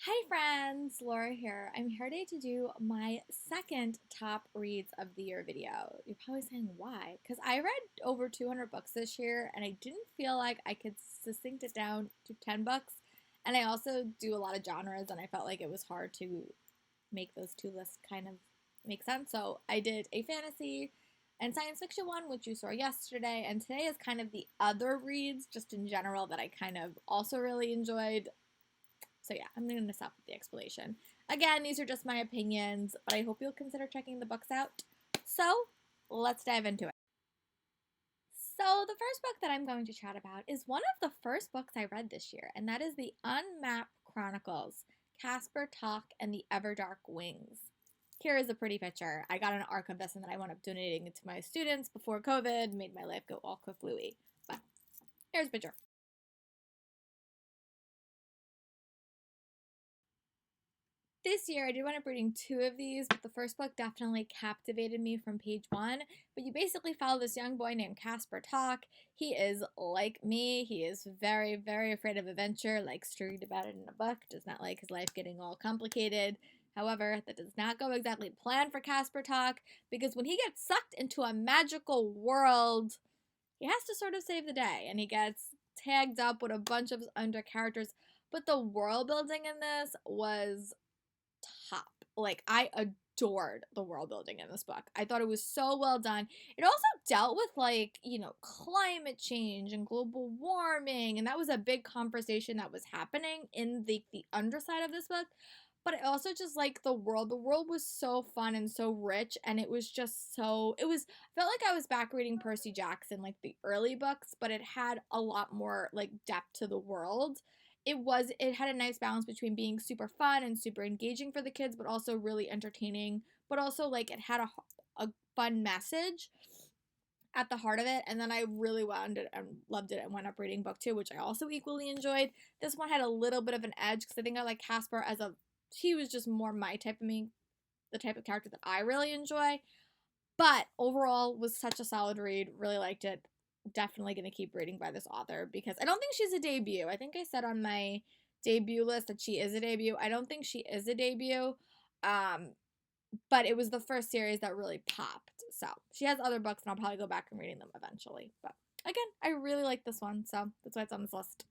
Hi friends, Laura here. I'm here today to do my second top reads of the year video. You're probably saying why? Because I read over 200 books this year and I didn't feel like I could succinct it down to 10 books. And I also do a lot of genres and I felt like it was hard to make those two lists kind of make sense. So I did a fantasy and science fiction one, which you saw yesterday, and today is kind of the other reads just in general that I kind of also really enjoyed. So yeah, I'm going to stop with the explanation. Again, these are just my opinions, but I hope you'll consider checking the books out. So let's dive into it. So the first book that I'm going to chat about is one of the first books I read this year, and that is the Unmapped Chronicles, Casper Talk and the Everdark Wings. Here is a pretty picture. I got an arc of this and then I wound up donating it to my students before COVID, made my life go all kaflooey. But here's a picture. This year, I did wind up reading two of these, but the first book definitely captivated me from page one. But you basically follow this young boy named Casper Talk. He is like me. He is very, very afraid of adventure, likes to read about it in a book, does not like his life getting all complicated. However, that does not go exactly planned for Casper Talk, because when he gets sucked into a magical world, he has to sort of save the day, and he gets tagged up with a bunch of under characters. But the world building in this was top. Like, I adored the world building in this book. I thought it was so well done. It also dealt with, like, climate change and global warming, and that was a big conversation that was happening in the underside of this book. But I also just like the world. The world was so fun and so rich, and it was just so, I felt like I was back reading Percy Jackson, like the early books, but it had a lot more, like, depth to the world. It had a nice balance between being super fun and super engaging for the kids, but also really entertaining, but also, like, it had a fun message at the heart of it. And then I really wound it and loved it and went up reading book two, which I also equally enjoyed. This one had a little bit of an edge because I think I like Casper he was just more my type of me, the type of character that I really enjoy. But overall, was such a solid read. Really liked it. Definitely going to keep reading by this author because I don't think she's a debut. I think I said on my debut list that she is a debut. I don't think she is a debut. But it was the first series that really popped. So she has other books, and I'll probably go back and reading them eventually. But again, I really like this one, so that's why it's on this list.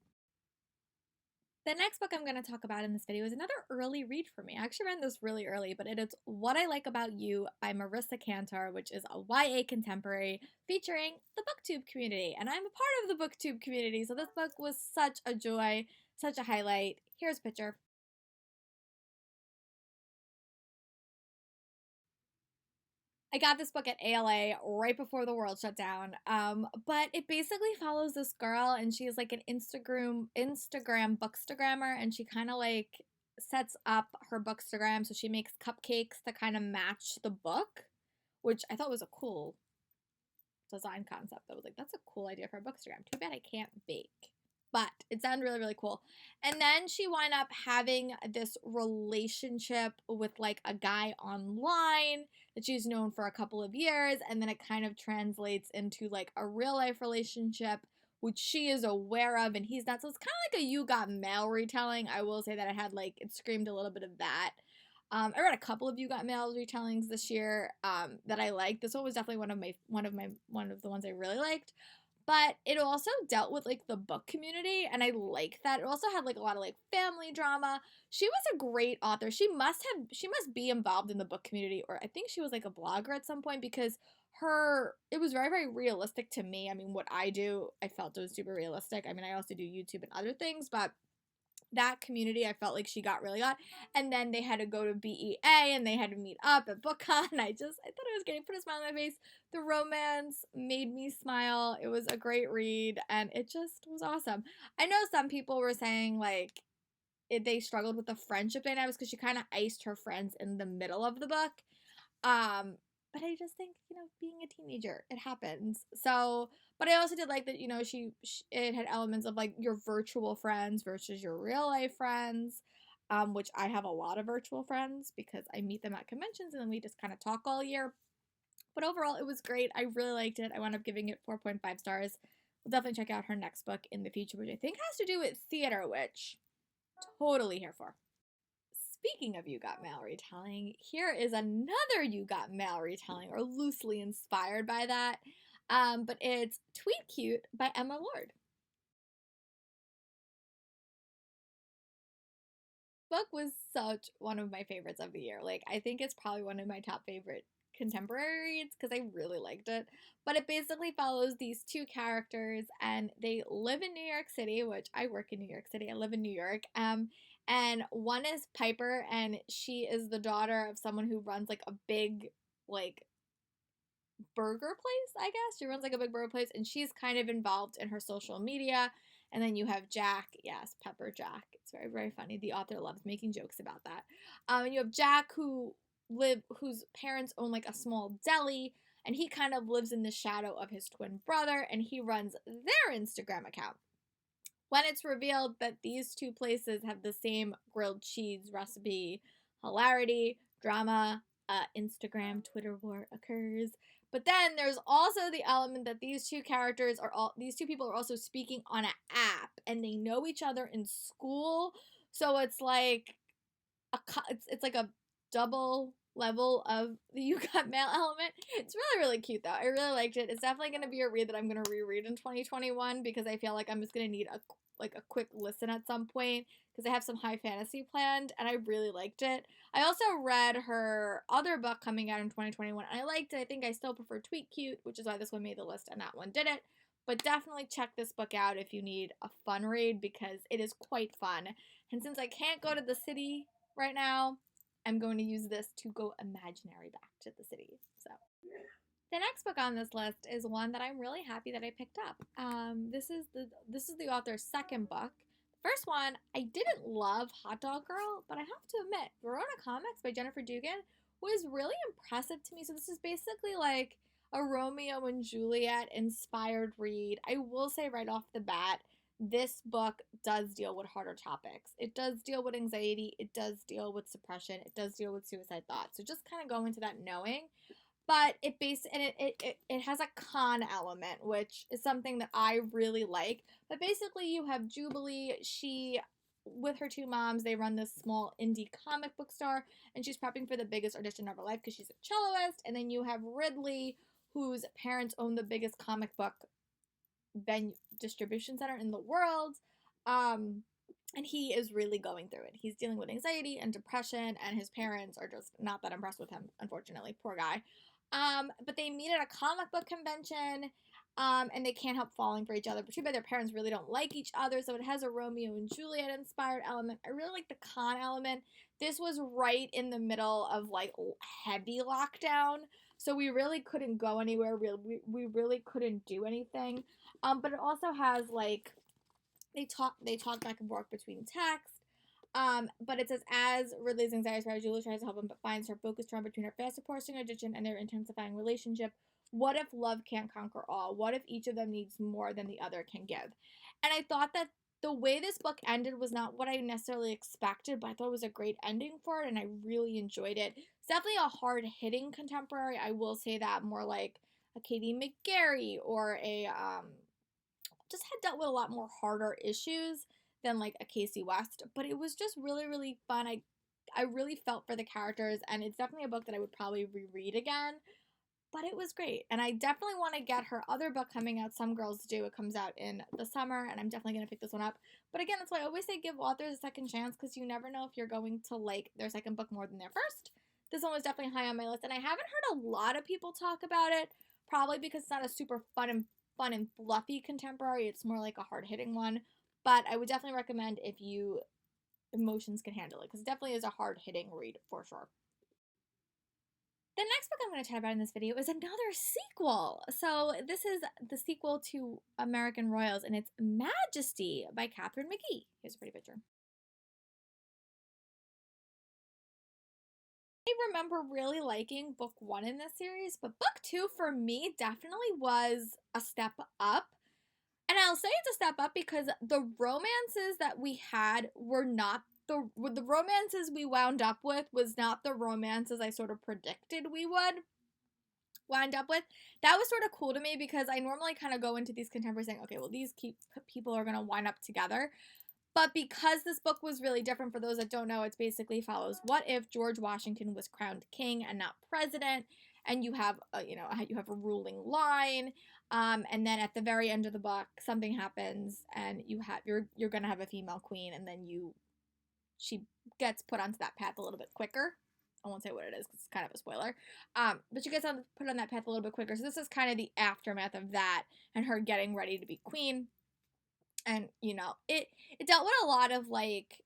The next book I'm going to talk about in this video is another early read for me. I actually read this really early, but it is What I Like About You by Marissa Cantor, which is a YA contemporary featuring the BookTube community. And I'm a part of the BookTube community, so this book was such a joy, such a highlight. Here's a picture. I got this book at ALA right before the world shut down. But it basically follows this girl, and she's like an Instagram bookstagrammer, and she kind of like sets up her bookstagram so she makes cupcakes to kind of match the book, which I thought was a cool design concept. I was like, that's a cool idea for a bookstagram. Too bad I can't bake. But it sounded really, really cool. And then she wound up having this relationship with like a guy online that she's known for a couple of years. And then it kind of translates into like a real life relationship, which she is aware of and he's not. So it's kind of like a You Got Mail retelling. I will say that it screamed a little bit of that. I read a couple of You Got Mail retellings this year that I liked. This one was definitely one of the ones I really liked. But it also dealt with like the book community, and I like that. It also had like a lot of like family drama. She was a great author. She must be involved in the book community, or I think she was like a blogger at some point because it was very, very realistic to me. I mean, what I do, I felt it was super realistic. I mean, I also do YouTube and other things, but that community I felt like she really got. And then they had to go to BEA and they had to meet up at BookCon. I thought it was great. Put a smile on my face. The romance made me smile. It was a great read and it just was awesome. I know some people were saying like they struggled with the friendship dynamics because she kind of iced her friends in the middle of the book. But I just think, being a teenager, it happens. So, but I also did like that, it had elements of like your virtual friends versus your real life friends, which I have a lot of virtual friends because I meet them at conventions and then we just kind of talk all year. But overall, it was great. I really liked it. I wound up giving it 4.5 stars. We'll definitely check out her next book in the future, which I think has to do with theater, which totally here for. speaking of You Got Mail retelling, here is another You Got Mail retelling, or loosely inspired by that. But it's Tweet Cute by Emma Lord. Book was such one of my favorites of the year. Like, I think it's probably one of my top favorite contemporary reads because I really liked it. But it basically follows these two characters, and they live in New York City, which I work in New York City. I live in New York. And one is Piper, and she is the daughter of someone who runs like a big, like, burger place, I guess. She runs like a big burger place, and she's kind of involved in her social media. And then you have Jack, yes, Pepper Jack. It's very, very funny. The author loves making jokes about that. And you have Jack, whose parents own like a small deli, and he kind of lives in the shadow of his twin brother, and he runs their Instagram account. When it's revealed that these two places have the same grilled cheese recipe, hilarity, drama, Instagram, Twitter war occurs. But then there's also the element that these two people are also speaking on an app, and they know each other in school. So it's like it's like a double level of the You Got Mail element. It's really, really cute though. I really liked it. It's definitely going to be a read that I'm going to reread in 2021 because I feel like I'm just going to need a quick listen at some point because I have some high fantasy planned, and I really liked it. I also read her other book coming out in 2021, and I liked it. I think I still prefer Tweet Cute, which is why this one made the list and that one didn't. But definitely check this book out if you need a fun read because it is quite fun. And since I can't go to the city right now, I'm going to use this to go imaginary back to the city. So the next book on this list is one that I'm really happy that I picked up. This is the author's second book. The first one, I didn't love Hot Dog Girl, but I have to admit, Verona Comics by Jennifer Dugan was really impressive to me. So this is basically like a Romeo and Juliet inspired read. I will say right off the bat, this book does deal with harder topics. It does deal with anxiety. It does deal with suppression. It does deal with suicide thoughts. So just kind of go into that knowing. But it has a con element, which is something that I really like. But basically, you have Jubilee. She, with her two moms, they run this small indie comic book store, and she's prepping for the biggest audition of her life because she's a celloist. And then you have Ridley, whose parents own the biggest comic book distribution center in the world. And he is really going through it. He's dealing with anxiety and depression, and his parents are just not that impressed with him, unfortunately. Poor guy. But they meet at a comic book convention, and they can't help falling for each other. But too bad their parents really don't like each other, so it has a Romeo and Juliet inspired element. I really like the con element. This was right in the middle of like heavy lockdown, so we really couldn't go anywhere. We really couldn't do anything. But it also has like they talk back and forth between text. But it says, as Ridley's anxiety spiral, Julie tries to help him, but finds her focus torn between her fast approaching addiction and their intensifying relationship. What if love can't conquer all? What if each of them needs more than the other can give? And I thought that the way this book ended was not what I necessarily expected, but I thought it was a great ending for it, and I really enjoyed it. It's definitely a hard-hitting contemporary. I will say that, more like a Katie McGarry or a just had dealt with a lot more harder issues than like a Casey West, but it was just really, really fun. I really felt for the characters, and it's definitely a book that I would probably reread again, but it was great. And I definitely want to get her other book coming out, Some Girls Do. It comes out in the summer, and I'm definitely going to pick this one up. But again, that's why I always say give authors a second chance, because you never know if you're going to like their second book more than their first. This one was definitely high on my list, and I haven't heard a lot of people talk about it, probably because it's not a super fun and fluffy contemporary. It's more like a hard-hitting one, but I would definitely recommend if you emotions can handle it, because it definitely is a hard-hitting read for sure. The next book I'm going to chat about in this video is another sequel. So this is the sequel to American Royals, and it's Majesty by Katharine McGee. Here's a pretty picture. I remember really liking book one in this series, but book two for me definitely was a step up. And I'll say it's a step up because the romances that we had were not the romances we wound up with was not the romances I sort of predicted we would wind up with. That was sort of cool to me because I normally kind of go into these contemporaries saying, okay, well, these people are going to wind up together. But because this book was really different, for those that don't know, it basically follows what if George Washington was crowned king and not president, and you have you have a ruling line, and then at the very end of the book, something happens, and you're gonna have a female queen, and then she gets put onto that path a little bit quicker. I won't say what it is because it's kind of a spoiler. But she gets put on that path a little bit quicker. So this is kind of the aftermath of that and her getting ready to be queen. And it dealt with a lot of like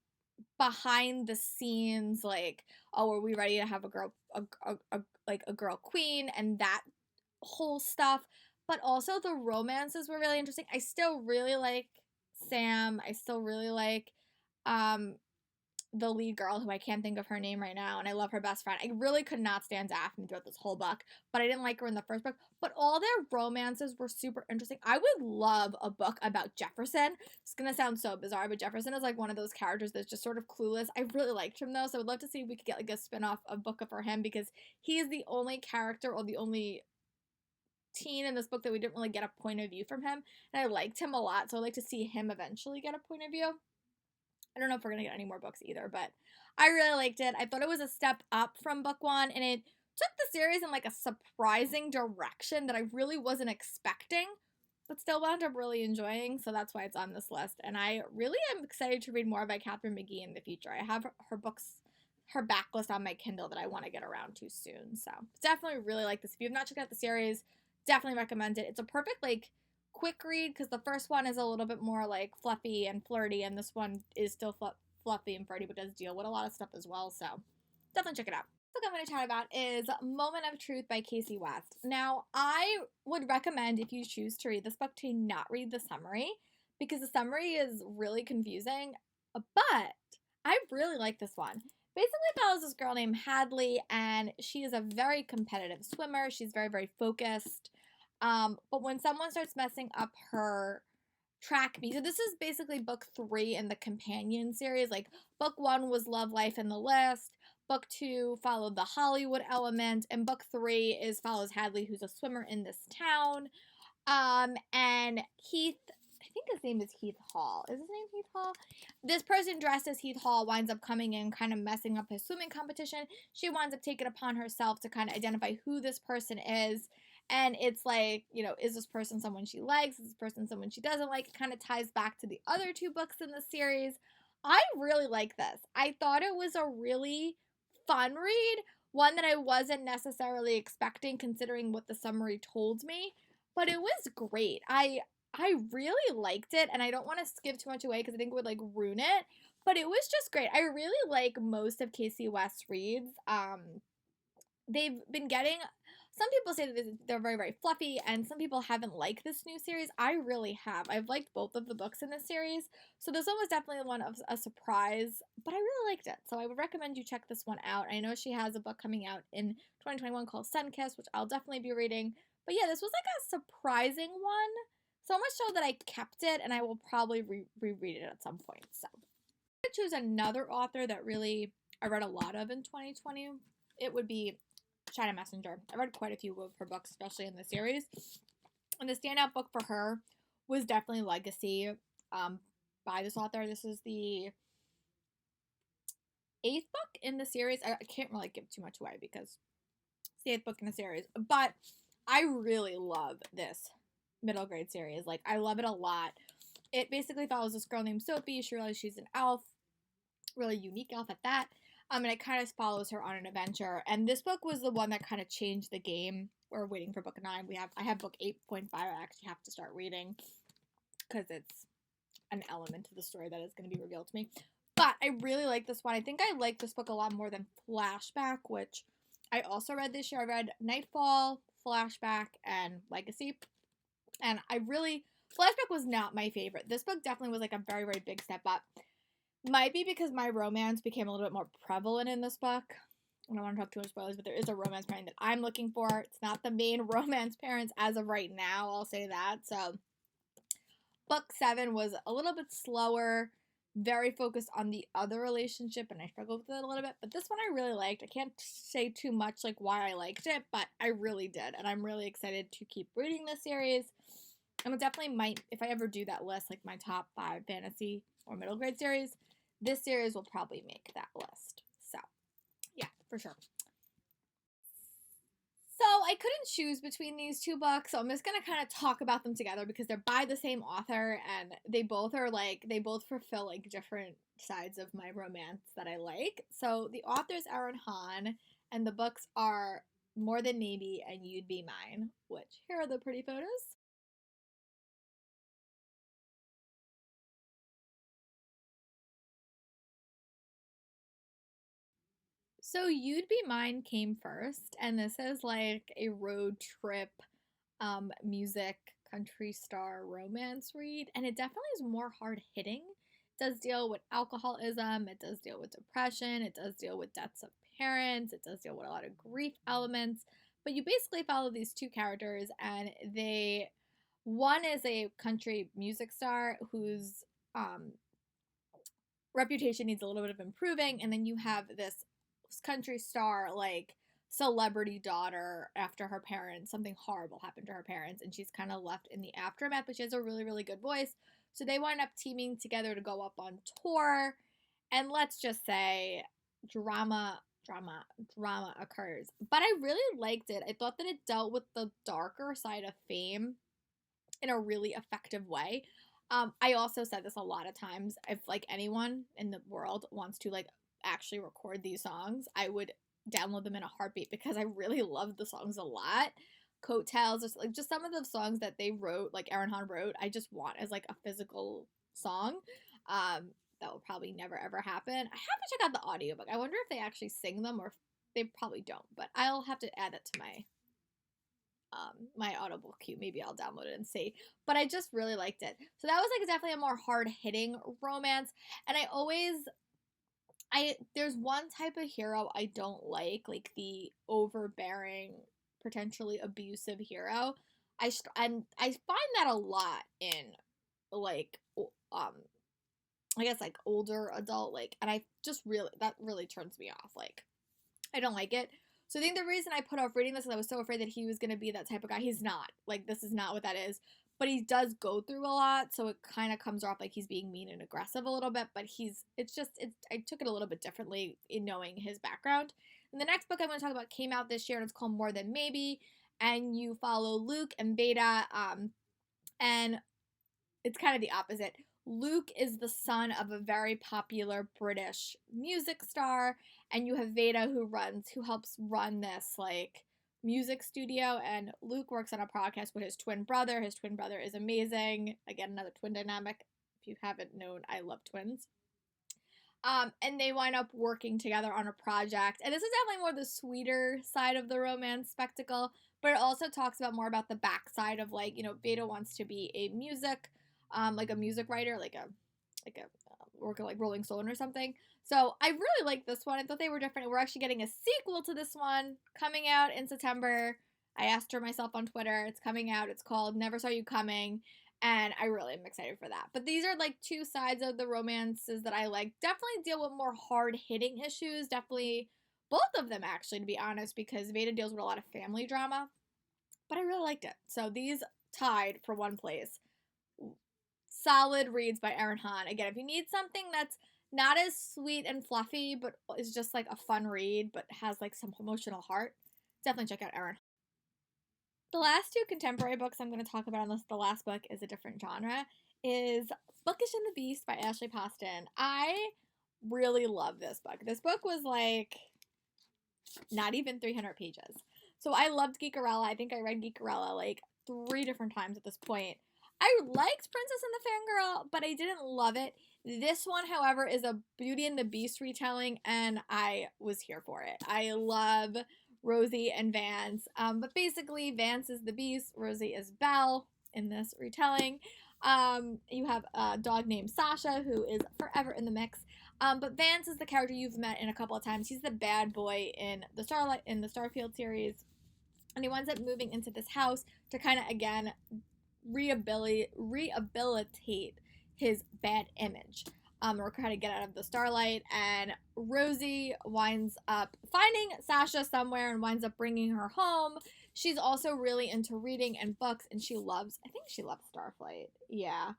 behind the scenes, like, oh, are we ready to have a girl a girl queen, and that whole stuff. But also the romances were really interesting. I still really like Sam. I still really like the lead girl, who I can't think of her name right now, and I love her best friend. I really could not stand Daphne throughout this whole book, but I didn't like her in the first book. But all their romances were super interesting. I would love a book about Jefferson. It's gonna sound so bizarre, but Jefferson is like one of those characters that's just sort of clueless. I really liked him though, so I would love to see if we could get like a spin-off of book for him, because he is the only character or the only teen in this book that we didn't really get a point of view from him, and I liked him a lot, so I'd like to see him eventually get a point of view. I don't know if we're going to get any more books either, but I really liked it. I thought it was a step up from book one, and it took the series in like a surprising direction that I really wasn't expecting, but still wound up really enjoying, so that's why it's on this list. And I really am excited to read more by Catherine McGee in the future. I have her books, her backlist on my Kindle that I want to get around to soon, so definitely really like this. If you have not checked out the series, definitely recommend it. It's a perfect like quick read, because the first one is a little bit more like fluffy and flirty, and this one is still fluffy and flirty, but does deal with a lot of stuff as well, so definitely check it out. The book I'm going to chat about is Moment of Truth by Casey West. Now, I would recommend, if you choose to read this book, to not read the summary, because the summary is really confusing, but I really like this one. Basically follows this girl named Hadley, and she is a very competitive swimmer. She's very, very focused. But when someone starts messing up her track meet, so this is basically book 3 in the companion series. Like, book 1 was Love, Life, and the List. Book 2 followed the Hollywood element, and book 3 follows Hadley, who's a swimmer in this town. And Heath, I think his name is Heath Hall. Is his name Heath Hall? This person dressed as Heath Hall winds up coming in, kind of messing up his swimming competition. She winds up taking it upon herself to kind of identify who this person is. And it's like, is this person someone she likes? Is this person someone she doesn't like? It kind of ties back to the other 2 books in the series. I really like this. I thought it was a really fun read, one that I wasn't necessarily expecting considering what the summary told me, but it was great. I really liked it, and I don't want to give too much away because I think it would like ruin it, but it was just great. I really like most of Casey West's reads. They've been getting, some people say that they're very, very fluffy, and some people haven't liked this new series. I really have. I've liked both of the books in this series, so this one was definitely one of a surprise, but I really liked it, so I would recommend you check this one out. I know she has a book coming out in 2021 called Sunkiss, which I'll definitely be reading, but yeah, this was like a surprising one, so much so that I kept it, and I will probably reread it at some point. So I'm going to choose another author that really I read a lot of in 2020. It would be China Messenger. I read quite a few of her books, especially in the series. And the standout book for her was definitely Legacy by this author. This is the 8th book in the series. I can't really give too much away because it's the 8th book in the series. But I really love this middle grade series. Like, I love it a lot. It basically follows this girl named Sophie. She realizes she's an elf, really unique elf at that. And it kind of follows her on an adventure. And this book was the one that kind of changed the game. We're waiting for book 9. I have book 8.5. I actually have to start reading because it's an element to the story that is going to be revealed to me. But I really like this one. I think I like this book a lot more than Flashback, which I also read this year. I read Nightfall, Flashback, and Legacy. And Flashback was not my favorite. This book definitely was like a very, very big step up. Might be because my romance became a little bit more prevalent in this book. I don't want to talk too much spoilers, but there is a romance parent that I'm looking for. It's not the main romance parents as of right now, I'll say that. So, book 7 was a little bit slower, very focused on the other relationship, and I struggled with it a little bit. But this one I really liked. I can't say too much like why I liked it, but I really did, and I'm really excited to keep reading this series. And it definitely might, if I ever do that list, like my top 5 fantasy or middle grade series, this series will probably make that list. So, yeah, for sure. So I couldn't choose between these two books, so I'm just gonna kind of talk about them together because they're by the same author and they both fulfill like different sides of my romance that I like. So the author's Aaron Hahn, and the books are More Than Maybe and You'd Be Mine, which here are the pretty photos. So You'd Be Mine came first, and this is like a road trip music country star romance read, and it definitely is more hard hitting. It does deal with alcoholism, it does deal with depression, it does deal with deaths of parents, it does deal with a lot of grief elements. But you basically follow these two characters, and one is a country music star whose reputation needs a little bit of improving, and then you have this country star like celebrity daughter after her parents, something horrible happened to her parents, and she's kind of left in the aftermath, but she has a really, really good voice. So they wind up teaming together to go up on tour, and let's just say drama occurs. But I really liked it. I thought that it dealt with the darker side of fame in a really effective way. I also said this a lot of times. If like anyone in the world wants to like actually record these songs, I would download them in a heartbeat because I really love the songs a lot. Coattails, just some of the songs that they wrote, like Aaron Hahn wrote, I just want as like a physical song. That will probably never ever happen. I have to check out the audiobook. I wonder if they actually sing them or if they probably don't, but I'll have to add that to my Audible queue. Maybe I'll download it and see. But I just really liked it. So that was like definitely a more hard hitting romance. And there's one type of hero I don't like the overbearing, potentially abusive hero. And I find that a lot in like I guess like older adult and I just really that really turns me off. Like I don't like it. So I think the reason I put off reading this is I was so afraid that he was going to be that type of guy. He's not. Like, this is not what that is. But he does go through a lot, so it kind of comes off like he's being mean and aggressive a little bit. But I took it a little bit differently in knowing his background. And the next book I'm going to talk about came out this year, and it's called More Than Maybe. And you follow Luke and Beta, and it's kind of the opposite. Luke is the son of a very popular British music star, and you have Veda who helps run this like music studio, and Luke works on a podcast with his twin brother. His twin brother is amazing. Again, another twin dynamic. If you haven't known, I love twins. And they wind up working together on a project. And this is definitely more the sweeter side of the romance spectacle, but it also talks about more about the backside of Veda wants to be a music writer, working like Rolling Stone or something. So I really like this one. I thought they were different. We're actually getting a sequel to this one coming out in September. I asked her myself on Twitter. It's coming out. It's called Never Saw You Coming. And I really am excited for that. But these are like two sides of the romances that I like. Definitely deal with more hard-hitting issues. Definitely both of them, actually, to be honest, because Veda deals with a lot of family drama. But I really liked it. So these tied for one place. Solid reads by Aaron Hahn. Again, if you need something that's not as sweet and fluffy, but is just like a fun read, but has like some emotional heart, definitely check out Aaron. The last two contemporary books I'm going to talk about, unless the last book is a different genre, is Bookish and the Beast by Ashley Poston. I really love this book. This book was like not even 300 pages. So I loved Geekerella. I think I read Geekerella like 3 different times at this point. I liked Princess and the Fangirl, but I didn't love it. This one, however, is a Beauty and the Beast retelling, and I was here for it. I love Rosie and Vance, but basically Vance is the Beast, Rosie is Belle in this retelling. You have a dog named Sasha, who is forever in the mix. But Vance is the character you've met in a couple of times. He's the bad boy in the Starfield series, and he winds up moving into this house to kind of again rehabilitate his bad image, or kind of get out of the starlight. And Rosie winds up finding Sasha somewhere and winds up bringing her home. She's also really into reading and books, and I think she loves Starflight. Yeah.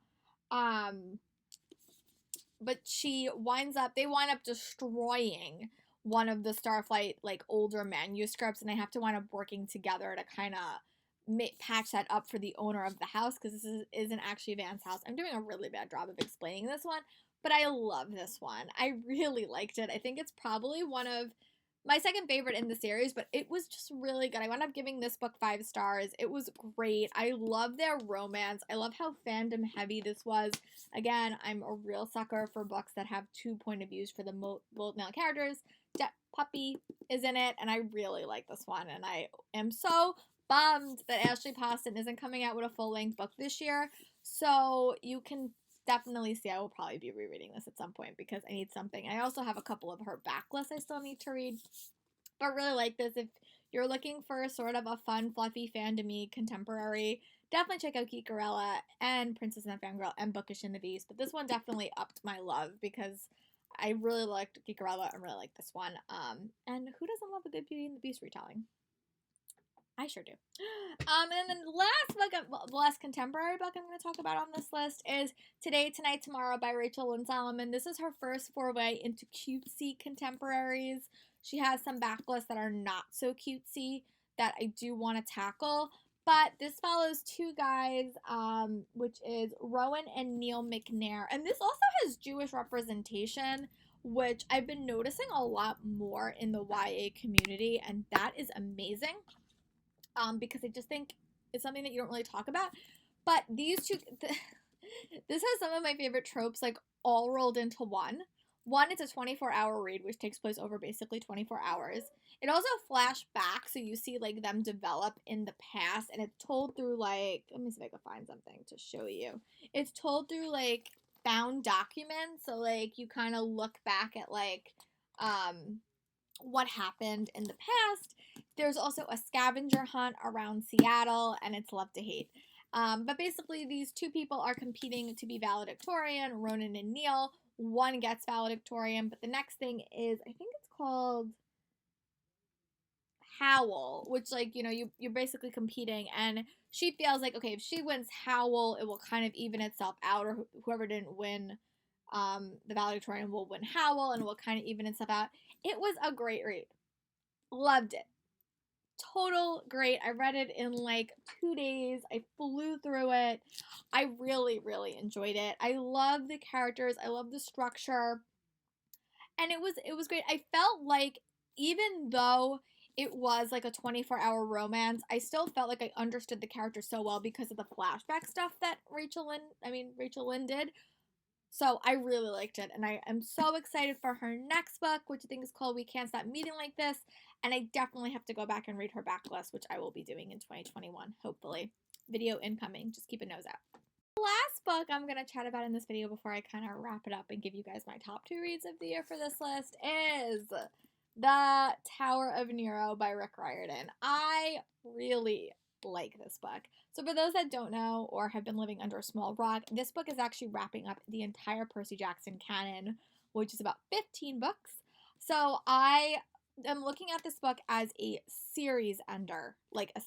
but they wind up destroying one of the Starflight like older manuscripts, and they have to wind up working together to kind of patch that up for the owner of the house, because isn't actually Van's house. I'm doing a really bad job of explaining this one, but I love this one. I really liked it. I think it's probably one of my second favorite in the series, but it was just really good. I wound up giving this book 5 stars. It was great. I love their romance. I love how fandom heavy this was. Again, I'm a real sucker for books that have 2 point of views for the both male characters. Puppy is in it, and I really like this one, and I am so bummed that Ashley Poston isn't coming out with a full-length book this year. So you can definitely see I will probably be rereading this at some point because I need something. I also have a couple of her backlists I still need to read, but really like this. If you're looking for sort of a fun, fluffy fandom-y contemporary, definitely check out Geekerella and Princess and the Fangirl and Bookish and the Beast. But this one definitely upped my love because I really liked Geekerella and really like this one. And who doesn't love a good Beauty and the Beast retelling? I sure do. And then the last contemporary book I'm going to talk about on this list is Today, Tonight, Tomorrow by Rachel Lynn Solomon. This is her first foray into cutesy contemporaries. She has some backlists that are not so cutesy that I do want to tackle. But this follows 2 guys, which is Rowan and Neil McNair. And this also has Jewish representation, which I've been noticing a lot more in the YA community. And that is amazing. Because I just think it's something that you don't really talk about. But these 2, this has some of my favorite tropes, like, all rolled into one. One, it's a 24-hour read, which takes place over basically 24 hours. It also flashed back, so you see, like, them develop in the past, and it's told through, like, let me see if I can find something to show you. It's told through, like, found documents, so, like, you kind of look back at, like, what happened in the past. There's also a scavenger hunt around Seattle, and it's love to hate. But basically, these 2 people are competing to be valedictorian, Ronan and Neil. One gets valedictorian, but the next thing is, I think it's called Howl, which, like, you know, you're basically competing, and she feels like, okay, if she wins Howl, it will kind of even itself out, or whoever didn't win the valedictorian will win Howl, and it will kind of even itself out. It was a great read. Loved it. Total great. I read it in like 2 days. I flew through it. I really, really enjoyed it. I love the characters. I love the structure. And it was great. I felt like even though it was like a 24-hour romance, I still felt like I understood the character so well because of the flashback stuff that Rachel Lynn did. So I really liked it, and I am so excited for her next book, which I think is called We Can't Stop Meeting Like This, and I definitely have to go back and read her backlist, which I will be doing in 2021, hopefully. Video incoming, just keep a nose out. The last book I'm going to chat about in this video before I kind of wrap it up and give you guys my top 2 reads of the year for this list is The Tower of Nero by Rick Riordan. I really like this book. So for those that don't know or have been living under a small rock, this book is actually wrapping up the entire Percy Jackson canon, which is about 15 books. So I am looking at this book as a series ender, like a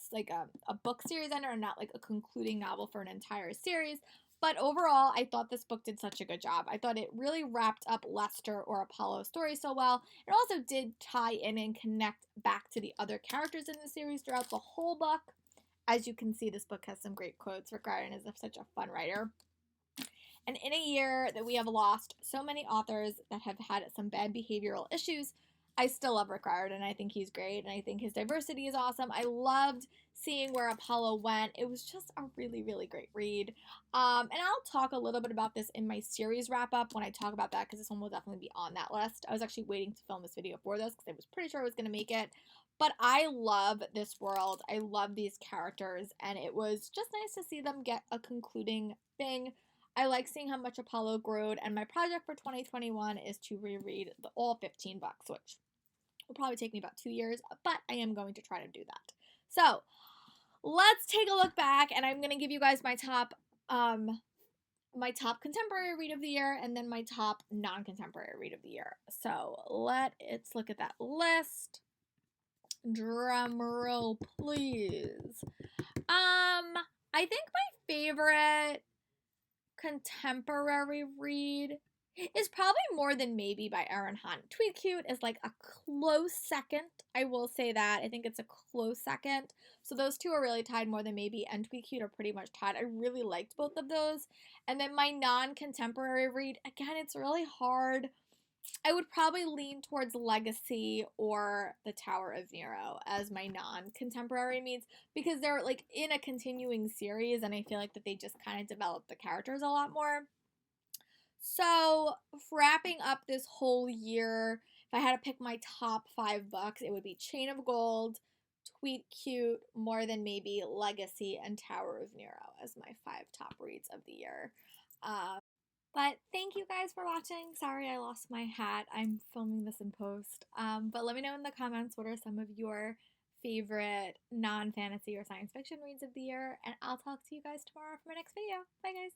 book series ender, and not like a concluding novel for an entire series. But overall, I thought this book did such a good job. I thought it really wrapped up Lester or Apollo's story so well. It also did tie in and connect back to the other characters in the series throughout the whole book. As you can see, this book has some great quotes. Rick Riordan is such a fun writer. And in a year that we have lost so many authors that have had some bad behavioral issues, I still love Rick Riordan. I think he's great, and I think his diversity is awesome. I loved seeing where Apollo went. It was just a really, really great read. And I'll talk a little bit about this in my series wrap-up when I talk about that, because this one will definitely be on that list. I was actually waiting to film this video for this, because I was pretty sure I was going to make it. But I love this world. I love these characters, and it was just nice to see them get a concluding thing. I like seeing how much Apollo grew, and my project for 2021 is to reread all 15 books, which will probably take me about 2 years, but I am going to try to do that. So let's take a look back, and I'm going to give you guys my top contemporary read of the year, and then my top non-contemporary read of the year. So let's look at that list. Drum roll, please. I think my favorite contemporary read is probably More Than Maybe by Erin Hunt. Tweet Cute is like a close second. I will say that. I think it's a close second. So those two are really tied. More Than Maybe and Tweet Cute are pretty much tied. I really liked both of those. And then my non-contemporary read, again, it's really hard. I would probably lean towards Legacy or The Tower of Nero as my non-contemporary reads because they're like in a continuing series and I feel like that they just kind of develop the characters a lot more. So, wrapping up this whole year, if I had to pick my top 5 books, it would be Chain of Gold, Tweet Cute, More Than Maybe, Legacy, and Tower of Nero as my 5 top reads of the year. But thank you guys for watching. Sorry I lost my hat. I'm filming this in post. But let me know in the comments what are some of your favorite non-fantasy or science fiction reads of the year, and I'll talk to you guys tomorrow for my next video. Bye guys!